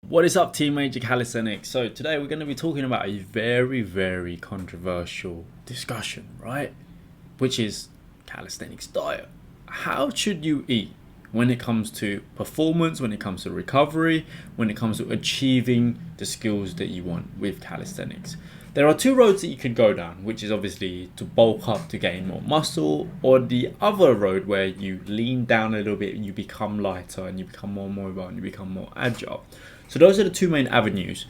What is up, Team Major Calisthenics? So today we're going to be talking about a very controversial discussion, right? Which is calisthenics diet. How should you eat when it comes to performance, when it comes to recovery, when it comes to achieving the skills that you want with calisthenics? There are two roads that you could go down, which is obviously to bulk up to gain more muscle, or the other road where you lean down a little bit and you become lighter and you become more mobile and you become more agile. So those are the two main avenues.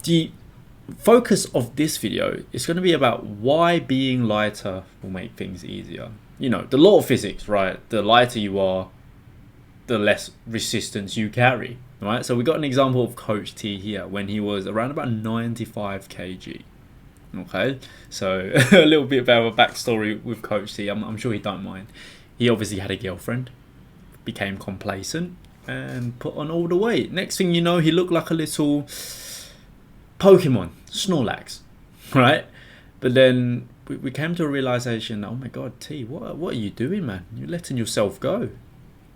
The focus of this video is going to be about why being lighter will make things easier. You know, the law of physics, right? The lighter you are, the less resistance you carry, right? So we got an example of Coach T here when he was around about 95 kg. Okay, so a little bit about a backstory with Coach T. I'm sure he don't mind. He obviously had a girlfriend, became complacent, and put on all the weight. Next thing you know, he looked like a little Pokemon, Snorlax, right? But then we came to a realization, oh my God, T, what are you doing, man? You're letting yourself go.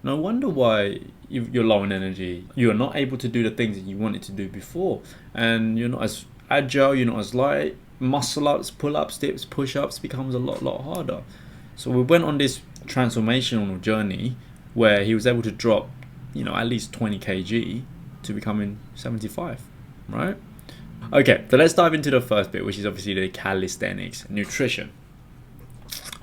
No wonder why you're low in energy. You're not able to do the things that you wanted to do before. And you're not as agile, you're not as light. Muscle ups, pull ups, dips, push ups becomes a lot harder. So we went on this transformational journey where he was able to drop, you know, at least 20 kg to becoming 75, right? Okay, so let's dive into the first bit, which is obviously the calisthenics nutrition.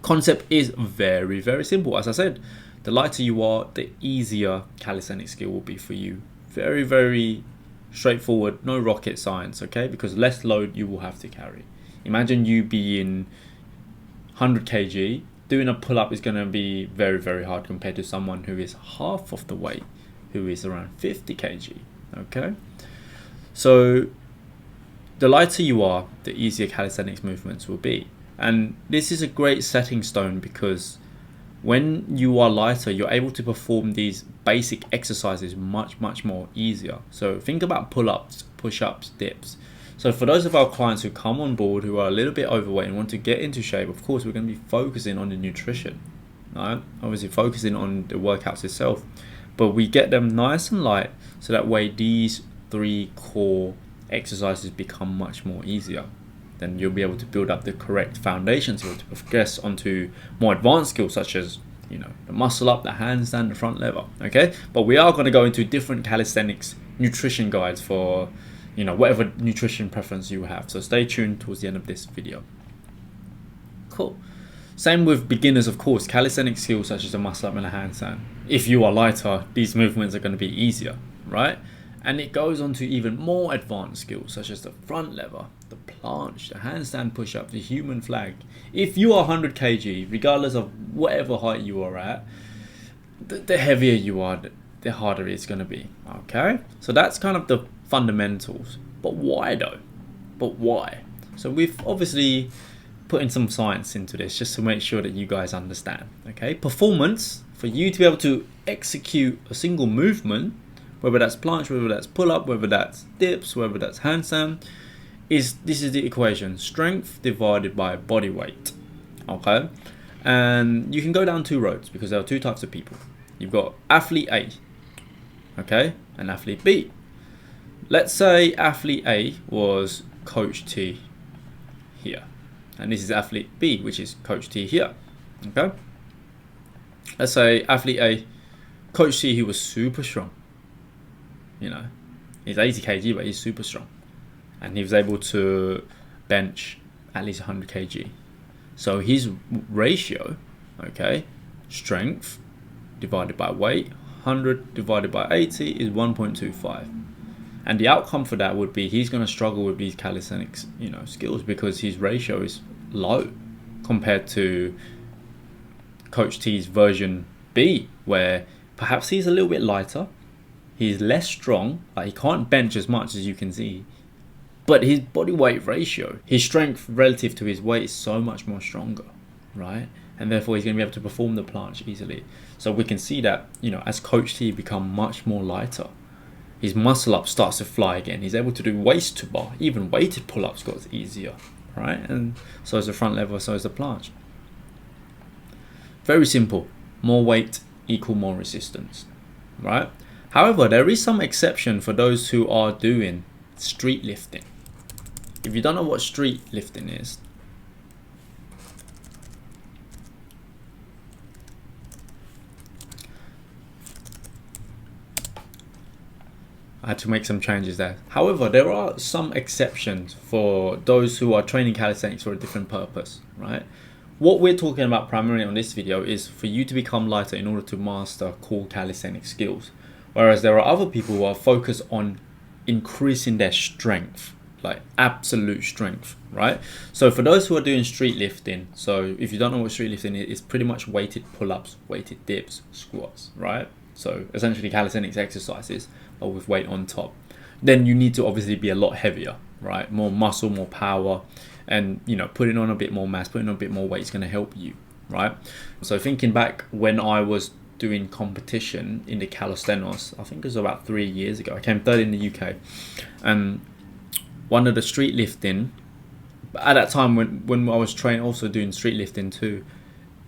Concept is very simple. As I said, the lighter you are, the easier calisthenics skill will be for you. Very straightforward, no rocket science, okay? Because less load you will have to carry. Imagine you being 100 kg, doing a pull-up is going to be very hard compared to someone who is half of the weight, who is around 50 kg, okay? So the lighter you are, the easier calisthenics movements will be. And this is a great setting stone because when you are lighter, you're able to perform these basic exercises much more easier. So think about pull-ups, push-ups, dips. So for those of our clients who come on board who are a little bit overweight and want to get into shape, of course, we're going to be focusing on the nutrition, right? Obviously focusing on the workouts itself, but we get them nice and light so that way these three core exercises become much more easier. Then you'll be able to build up the correct foundation to progress onto more advanced skills such as, you know, the muscle up, the handstand, the front lever, okay? But we are going to go into different calisthenics nutrition guides for, you know, whatever nutrition preference you have. So stay tuned towards the end of this video. Cool. Same with beginners, of course, calisthenics skills such as the muscle up and the handstand. If you are lighter, these movements are going to be easier, right? And it goes on to even more advanced skills such as the front lever, the planche, the handstand push-up, the human flag. If you are 100 kg, regardless of whatever height you are at, the heavier you are, the harder it's going to be, okay? So that's kind of the fundamentals. But why though? But why? So we've obviously put in some science into this just to make sure that you guys understand, okay? Performance, for you to be able to execute a single movement, whether that's planche, whether that's pull-up, whether that's dips, whether that's handstand, this is the equation: strength divided by body weight, okay? And you can go down two roads because there are two types of people. You've got athlete A, okay, and athlete B. Let's say athlete A was Coach T here, and this is athlete B, which is Coach T here, okay? Let's say athlete A, Coach T, he was super strong. You know, he's 80 kg, but he's super strong. And he was able to bench at least 100 kg. So his ratio, okay, strength divided by weight, 100 divided by 80 is 1.25. And the outcome for that would be he's going to struggle with these calisthenics, you know, skills because his ratio is low compared to Coach T's version B, where perhaps he's a little bit lighter. He's less strong, like he can't bench as much as you can see, but his body weight ratio, his strength relative to his weight is so much more stronger, right? And therefore he's going to be able to perform the planche easily. So we can see that, you know, as Coach T become much more lighter, his muscle up starts to fly again. He's able to do waist to bar, even weighted pull-ups got easier, right? And so is the front lever, so is the planche. Very simple. More weight equal more resistance, right? However, there is some exception for those who are doing street lifting. If you don't know what street lifting is, I had to make some changes there. However, there are some exceptions for those who are training calisthenics for a different purpose, right? What we're talking about primarily on this video is for you to become lighter in order to master core calisthenic skills. Whereas there are other people who are focused on increasing their strength, like absolute strength, right? So for those who are doing street lifting, so if you don't know what street lifting is, it's pretty much weighted pull-ups, weighted dips, squats, right? So essentially calisthenics exercises, but with weight on top. Then you need to obviously be a lot heavier, right? More muscle, more power, and you know, putting on a bit more mass, putting on a bit more weight is going to help you, right? So thinking back when I was doing competition in the calisthenics, I think it was about 3 years ago. I came third in the UK, and one of the street lifting, at that time when I was training, also doing street lifting too,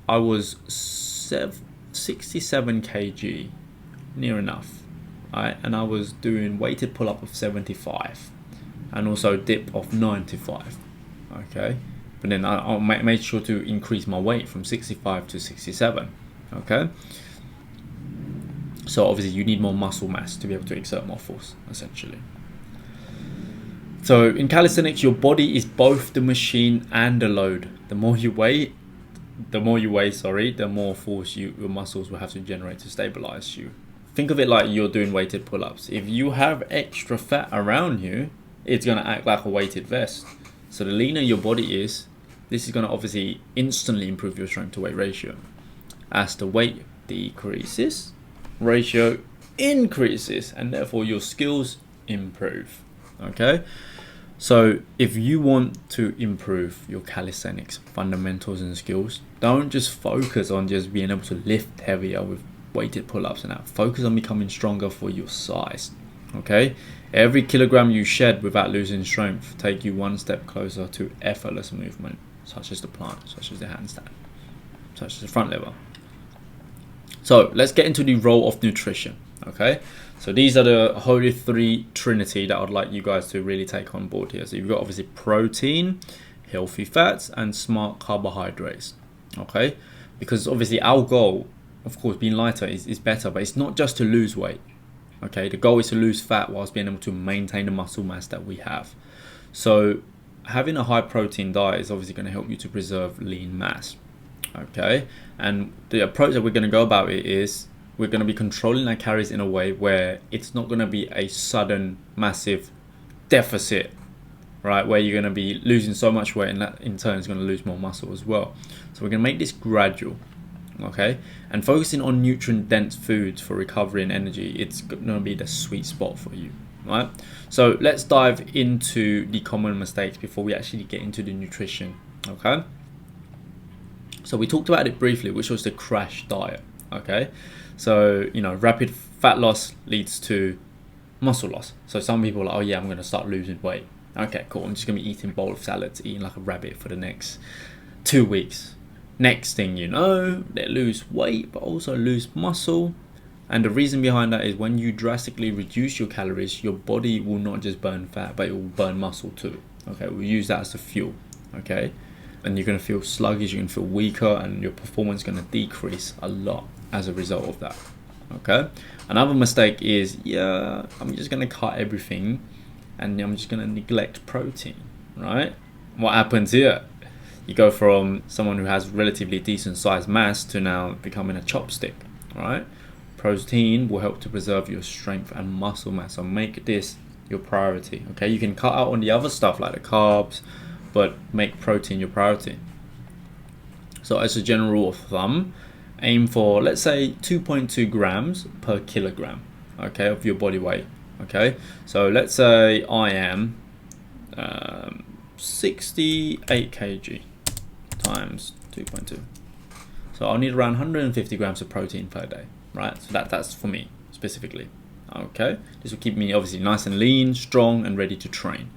I was 67 kg, near enough, right? And I was doing weighted pull-up of 75 and also dip of 95, okay? But then I made sure to increase my weight from 65 to 67, okay? So obviously you need more muscle mass to be able to exert more force, essentially. So in calisthenics, your body is both the machine and the load. The more you weigh, the more force your muscles will have to generate to stabilize you. Think of it like you're doing weighted pull-ups. If you have extra fat around you, it's going to act like a weighted vest. So the leaner your body is, this is going to obviously instantly improve your strength to weight ratio. As the weight decreases, ratio increases, and therefore your skills improve. Okay? So if you want to improve your calisthenics fundamentals and skills, don't just focus on just being able to lift heavier with weighted pull-ups and that. Focus on becoming stronger for your size. Okay? Every kilogram you shed without losing strength take you one step closer to effortless movement, such as the plank, such as the handstand, such as the front lever. So let's get into the role of nutrition. Okay? So these are the holy three trinity that I'd like you guys to really take on board here. So you've got obviously protein, healthy fats, and smart carbohydrates. Okay? Because obviously our goal, of course, being lighter is better, but it's not just to lose weight. Okay? The goal is to lose fat whilst being able to maintain the muscle mass that we have. So having a high protein diet is obviously going to help you to preserve lean mass. Okay? And the approach that we're going to go about it is we're going to be controlling our calories in a way where it's not going to be a sudden massive deficit, right? Where you're going to be losing so much weight and that in turn is going to lose more muscle as well. So we're going to make this gradual, okay? And focusing on nutrient dense foods for recovery and energy, it's going to be the sweet spot for you, right? So let's dive into the common mistakes before we actually get into the nutrition, okay? So we talked about it briefly, which was the crash diet, okay? So, you know, rapid fat loss leads to muscle loss. So some people are like, oh yeah, I'm going to start losing weight. Okay, cool. I'm just going to be eating a bowl of salads, eating like a rabbit for the next 2 weeks. Next thing you know, they lose weight, but also lose muscle. And the reason behind that is when you drastically reduce your calories, your body will not just burn fat, but it will burn muscle too. Okay, we'll use that as the fuel. Okay, and you're going to feel sluggish, you're going to feel weaker, and your performance is going to decrease a lot as a result of that. Okay, another mistake is, yeah, I'm just going to cut everything and I'm just going to neglect protein, right? What happens here? You go from someone who has relatively decent sized mass to now becoming a chopstick, right? Protein will help to preserve your strength and muscle mass, so make this your priority. Okay, you can cut out on the other stuff like the carbs, but make protein your priority. So as a general rule of thumb, aim for, let's say, 2.2 grams per kilogram, okay, of your body weight. Okay, so let's say I am 68 kg times 2.2. So I'll need around 150 grams of protein per day, right? So that's for me specifically. Okay, this will keep me obviously nice and lean, strong, and ready to train.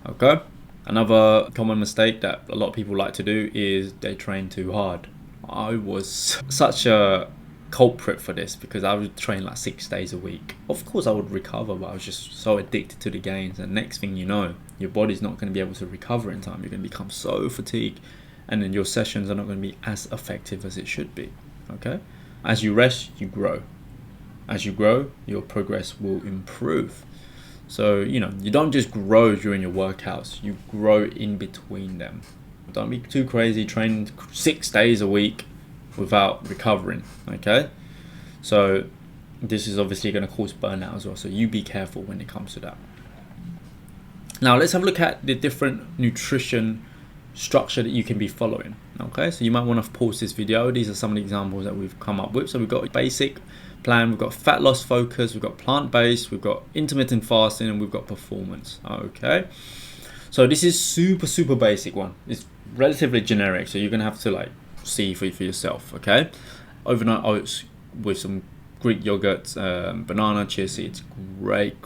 Okay, another common mistake that a lot of people like to do is they train too hard. I was such a culprit for this because I would train like 6 days a week. Of course I would recover, but I was just so addicted to the gains, and next thing you know, your body's not going to be able to recover in time. You're going to become so fatigued, and then your sessions are not going to be as effective as it should be. Okay, as you rest, you grow. As you grow, your progress will improve. So, you know, you don't just grow during your workouts, you grow in between them. Don't be too crazy training 6 days a week without recovering, okay? So this is obviously going to cause burnout as well, so you be careful when it comes to that. Now let's have a look at the different nutrition structure that you can be following. Okay, so you might want to pause this video. These are some of the examples that we've come up with. So we've got a basic plan, we've got fat loss focus, we've got plant-based, we've got intermittent fasting, and we've got performance. Okay, so this is super basic one. It's relatively generic, so you're gonna have to like see for yourself. Okay, overnight oats with some Greek yogurt, banana, chia seeds. Great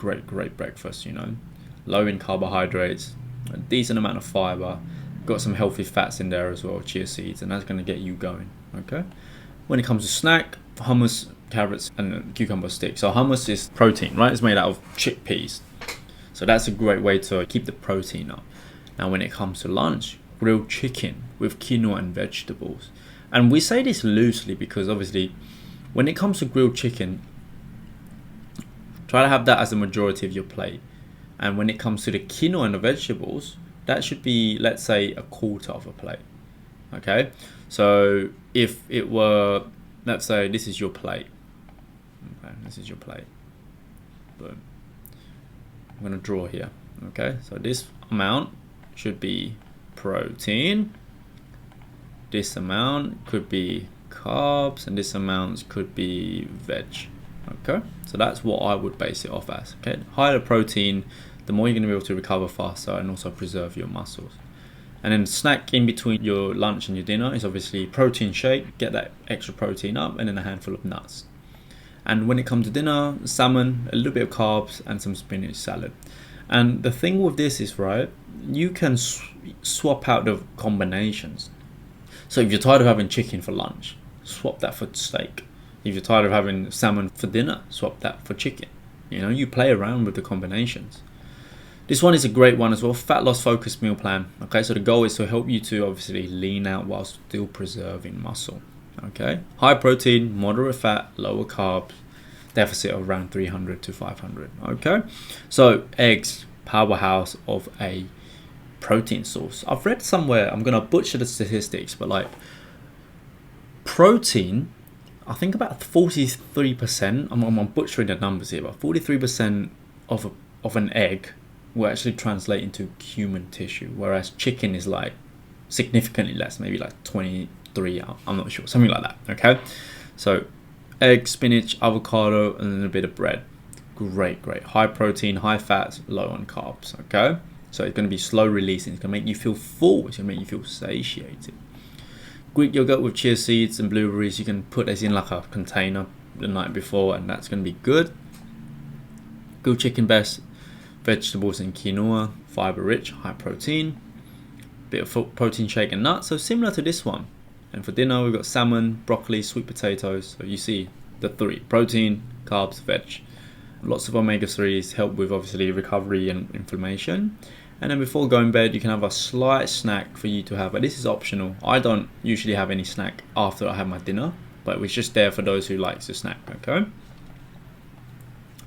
breakfast. You know, low in carbohydrates, a decent amount of fiber. Got some healthy fats in there as well, chia seeds, and that's going to get you going. Okay, when it comes to snack, hummus, carrots, and cucumber sticks. So hummus is protein, right? It's made out of chickpeas, so that's a great way to keep the protein up. Now when it comes to lunch, grilled chicken with quinoa and vegetables. And we say this loosely because obviously when it comes to grilled chicken, try to have that as the majority of your plate. And when it comes to the quinoa and the vegetables, that should be, let's say, a quarter of a plate. Okay, so if it were, let's say this is your plate. Okay, this is your plate. Boom. I'm going to draw here. Okay, so this amount should be protein. This amount could be carbs, and this amount could be veg. Okay, so that's what I would base it off as. Okay, higher protein, the more you're going to be able to recover faster and also preserve your muscles. And then snack in between your lunch and your dinner is obviously protein shake, get that extra protein up, and then a handful of nuts. And when it comes to dinner, salmon, a little bit of carbs, and some spinach salad. And the thing with this is, right, you can swap out the combinations. So if you're tired of having chicken for lunch, swap that for steak. If you're tired of having salmon for dinner, swap that for chicken. You know, you play around with the combinations. This one is a great one as well, fat loss focused meal plan. Okay, so the goal is to help you to obviously lean out while still preserving muscle. Okay, high protein, moderate fat, lower carbs, deficit of around 300 to 500. Okay, so eggs, powerhouse of a protein source. I've read somewhere, I'm gonna butcher the statistics, but like protein, I think about 43%. I'm butchering the numbers here, but 43% of an egg will actually translate into human tissue, whereas chicken is like significantly less, maybe like 23. I'm not sure, something like that. Okay, so egg, spinach, avocado, and then a bit of bread. Great. High protein, high fats, low on carbs. Okay, so it's going to be slow releasing. It's going to make you feel full. It's going to make you feel satiated. Greek yogurt with chia seeds and blueberries. You can put this in like a container the night before, and that's going to be good. Grilled chicken best, vegetables and quinoa, fiber rich, high protein, bit of protein shake and nuts, so similar to this one. And for dinner we've got salmon, broccoli, sweet potatoes. So you see the three: protein, carbs, veg. Lots of omega-3s help with obviously recovery and inflammation. And then before going to bed, you can have a slight snack for you to have, but this is optional. I don't usually have any snack after I have my dinner, but it's just there for those who like to snack. Okay,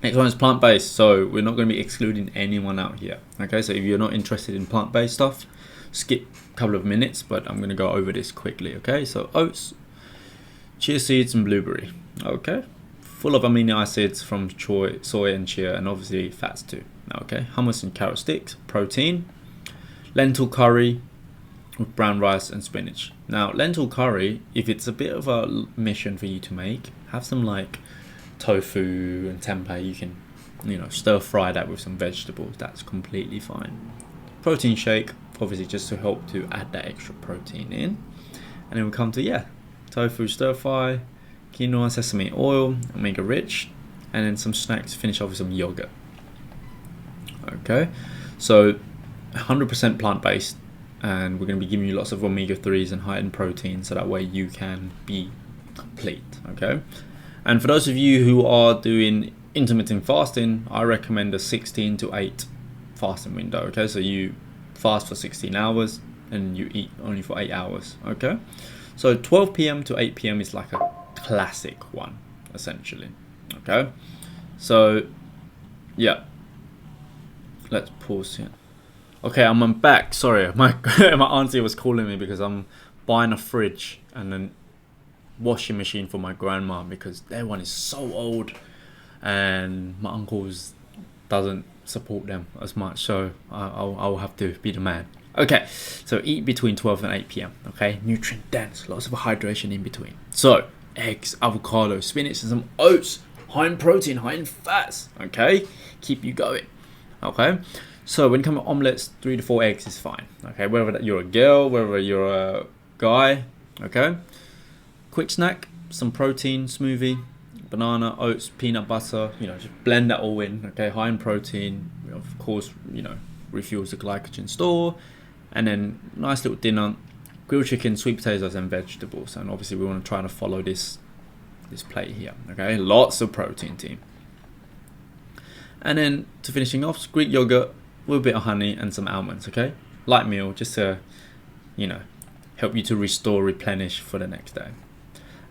next one is plant-based, so we're not going to be excluding anyone out here. Okay, so if you're not interested in plant-based stuff, skip a couple of minutes, but I'm going to go over this quickly. Okay, so oats, chia seeds and blueberry. Okay, full of amino acids from soy and chia, and obviously fats too. Okay, hummus and carrot sticks, protein. Lentil curry with brown rice and spinach. Now lentil curry, if it's a bit of a mission for you to make, have some like tofu and tempeh. You can, you know, stir fry that with some vegetables. That's completely fine. Protein shake, obviously just to help to add that extra protein in. And then we come to tofu stir fry, quinoa, sesame oil, omega rich, and then some snacks to finish off with some yogurt. Okay, so 100% plant-based, and we're going to be giving you lots of omega-3s and high in protein, so that way you can be complete. Okay, And for those of you who are doing intermittent fasting, I recommend a 16 to 8 fasting window. Okay, so you fast for 16 hours and you eat only for 8 hours. Okay, so 12 p.m. to 8 p.m. is like a classic one, essentially. Okay, so yeah, let's pause here. Okay, I'm back. Sorry, my auntie was calling me because I'm buying a fridge and then washing machine for my grandma because their one is so old and my uncle's doesn't support them as much, so I'll have to be the man. Okay, so eat between 12 and 8 p.m. Okay, nutrient dense, lots of hydration in between. So eggs, avocado, spinach, and some oats, high in protein, high in fats. Okay, keep you going. Okay, so when it comes to omelets, 3 to 4 eggs is fine. Okay, whether you're a girl, whether you're a guy. Okay, quick snack, some protein smoothie, banana, oats, peanut butter, just blend that all in. Okay, high in protein, of course, refuels the glycogen store. And then nice little dinner, grilled chicken, sweet potatoes and vegetables. And obviously we want to try to follow this plate here. Okay, lots of protein, team. And then to finishing off, Greek yogurt with a bit of honey and some almonds. Okay, light meal, just to help you to restore, replenish for the next day.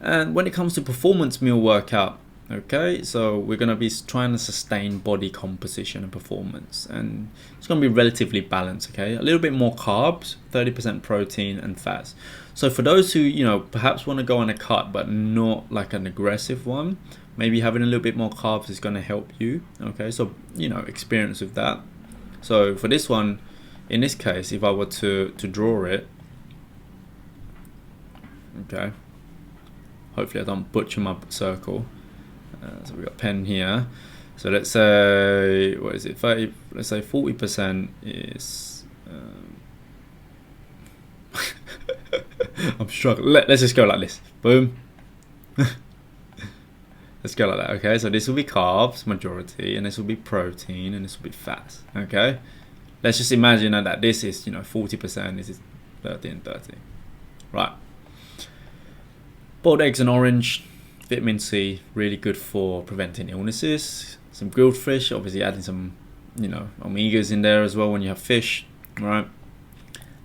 And when it comes to performance meal workout, okay, so we're going to be trying to sustain body composition and performance, and it's going to be relatively balanced. Okay, a little bit more carbs, 30% protein and fats. So for those who perhaps want to go on a cut but not like an aggressive one, maybe having a little bit more carbs is going to help you. Okay, so experience with that. So for this one, in this case, if I were to draw it, okay, hopefully I don't butcher my circle. So we got a pen here. So let's say, what is it? 30. Let's say 40% is. I'm struggling. Let's just go like this. Boom. Let's go like that. Okay. So this will be carbs majority, and this will be protein, and this will be fats. Okay. Let's just imagine that this is 40%. This is 30 and 30. Right. Boiled eggs and orange. Vitamin C, really good for preventing illnesses. Some grilled fish, obviously adding some, omegas in there as well when you have fish, right?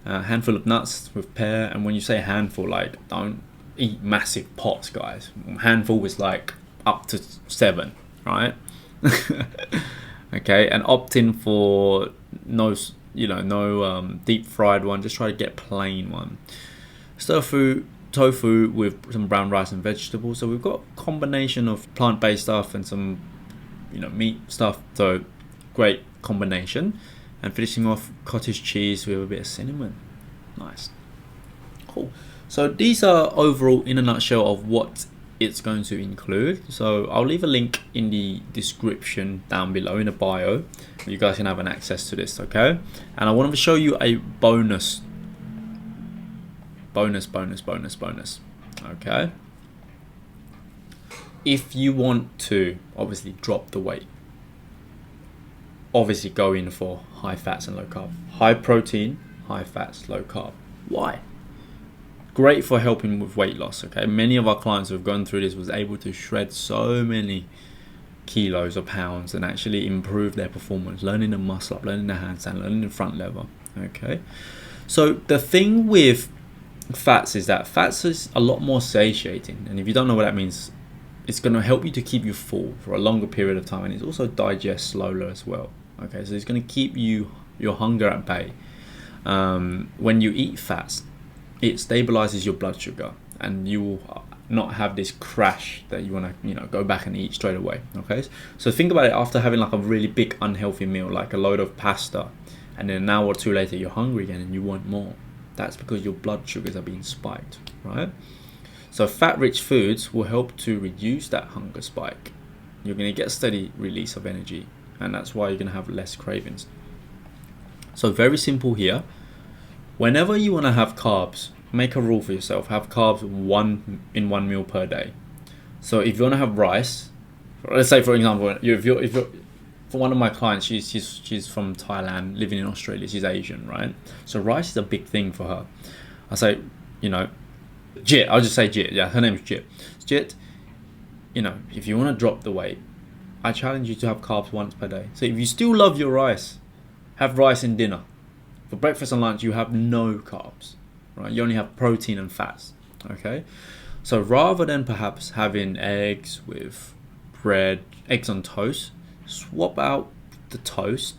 A handful of nuts with pear, and when you say handful, like don't eat massive pots, guys. Handful is like up to 7, right? Okay, and opt in for no deep fried one. Just try to get plain one. Tofu with some brown rice and vegetables. So we've got a combination of plant-based stuff and some meat stuff, so great combination. And finishing off, cottage cheese with a bit of cinnamon. Nice, cool. So these are overall in a nutshell of what it's going to include. So I'll leave a link in the description down below in the bio. You guys can have an access to this. Okay, and I want to show you a bonus. Okay, if you want to obviously drop the weight, obviously go in for high fats and low carb, high protein, high fats, low carb. Why? Great for helping with weight loss. Okay, many of our clients who have gone through this was able to shred so many kilos or pounds and actually improve their performance, learning the muscle up, learning the handstand, learning the front lever. Okay, so the thing with fats is that fats is a lot more satiating, and if you don't know what that means, it's going to help you to keep you full for a longer period of time, and it's also digest slower as well. Okay, so it's going to keep your hunger at bay. When you eat fats, it stabilizes your blood sugar, and you will not have this crash that you want to go back and eat straight away. Okay, so think about it, after having like a really big unhealthy meal like a load of pasta, and then an hour or two later you're hungry again and you want more. That's because your blood sugars are being spiked, right? So fat-rich foods will help to reduce that hunger spike. You're going to get a steady release of energy, and that's why you're going to have less cravings. So very simple here. Whenever you want to have carbs, make a rule for yourself. Have carbs in one meal per day. So if you want to have rice, let's say for example, if you're for one of my clients, she's from Thailand, living in Australia. She's Asian, right? So rice is a big thing for her. I say, Jit. I'll just say Jit. Yeah, her name's Jit. Jit, you know, if you want to drop the weight, I challenge you to have carbs once per day. So if you still love your rice, have rice in dinner. For breakfast and lunch, you have no carbs, right? You only have protein and fats, okay? So rather than perhaps having eggs with bread, eggs on toast, swap out the toast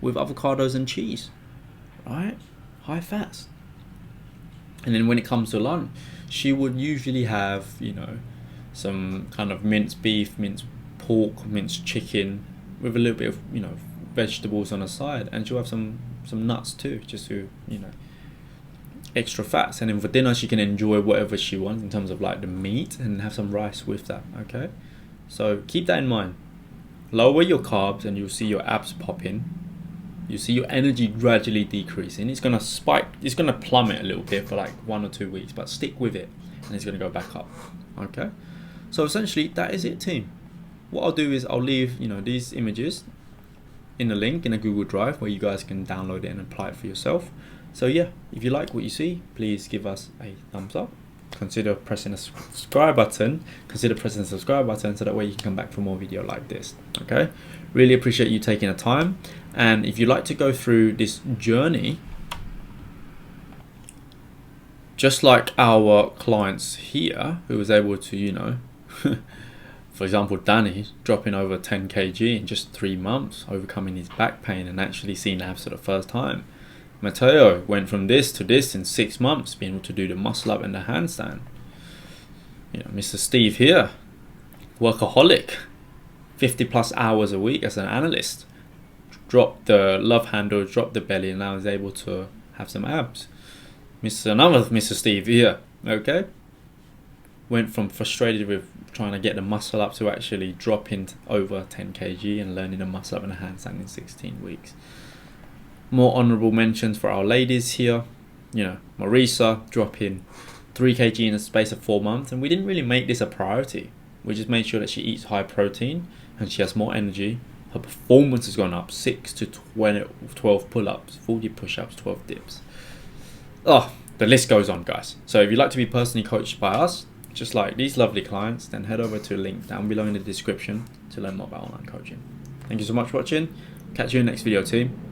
with avocados and cheese, right? High fats. And then when it comes to lunch, she would usually have, you know, some kind of minced beef, minced pork, minced chicken with a little bit of, you know, vegetables on the side, and she'll have some nuts too, just to, you know, extra fats. And then for dinner she can enjoy whatever she wants in terms of like the meat, and have some rice with that. Okay, so keep that in mind. Lower your carbs and you'll see your abs pop in. You see your energy gradually decreasing. It's gonna spike, it's gonna plummet a little bit for like 1 or 2 weeks, but stick with it and it's gonna go back up. Okay, so essentially that is it, team. What I'll do is I'll leave, you know, these images in a link in a Google Drive where you guys can download it and apply it for yourself. So yeah, if you like what you see, please give us a thumbs up. Consider pressing the subscribe button. So that way you can come back for more video like this. Okay, really appreciate you taking the time. And if you'd like to go through this journey, just like our clients here, who was able to, you know, for example, Danny dropping over 10 kg in just 3 months, overcoming his back pain and actually seeing abs for the first time. Matteo went from this to this in 6 months, being able to do the muscle up and the handstand. You know, Mr. Steve here, workaholic, 50 plus hours a week as an analyst, dropped the love handle, dropped the belly, and now is able to have some abs. Another Mr. Steve here, okay, went from frustrated with trying to get the muscle up to actually dropping over 10 kg and learning the muscle up and the handstand in 16 weeks. More honorable mentions for our ladies here. You know, Marisa dropping 3 kg in the space of 4 months, and we didn't really make this a priority. We just made sure that she eats high protein and she has more energy. Her performance has gone up 6 to 12 pull-ups, 40 push-ups, 12 dips. Oh, the list goes on, guys. So if you'd like to be personally coached by us, just like these lovely clients, then head over to a link down below in the description to learn more about online coaching. Thank you so much for watching. Catch you in the next video, team.